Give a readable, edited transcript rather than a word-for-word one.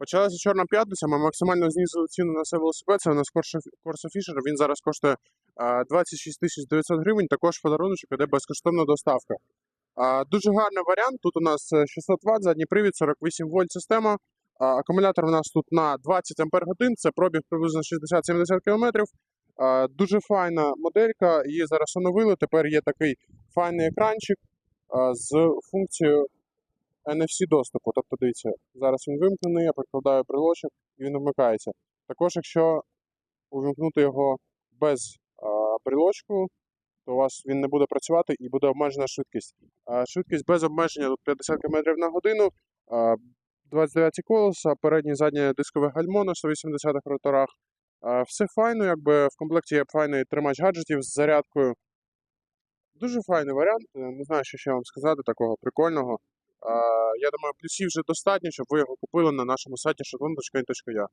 Почалася Чорна п'ятниця, ми максимально знизили ціну на цей велосипед. Це у нас Corsa Fisher, він зараз коштує 26 900 гривень, також подаруночок, іде безкоштовна доставка. Дуже гарний варіант, тут у нас 600 Вт, задній привід, 48 вольт система. Акумулятор у нас тут на 20 Ампер годин, це пробіг приблизно 60-70 км. Дуже файна моделька, її зараз оновили, тепер є такий файний екранчик з функцією NFC доступу. Тобто, дивіться, зараз він вимкнений, я прикладаю брелочок і він вмикається. Також, якщо увімкнути його без брелочку, то у вас він не буде працювати і буде обмежена швидкість. Швидкість без обмеження тут 50 км на годину, 29 колеса, переднє і заднє дискове гальмо на 180 роторах. Все файно, якби в комплекті є файний тримач гаджетів з зарядкою. Дуже файний варіант, не знаю, що ще вам сказати такого прикольного. Я думаю, плюсів вже достатньо, щоб ви його купили на нашому сайті shetland.in.ua.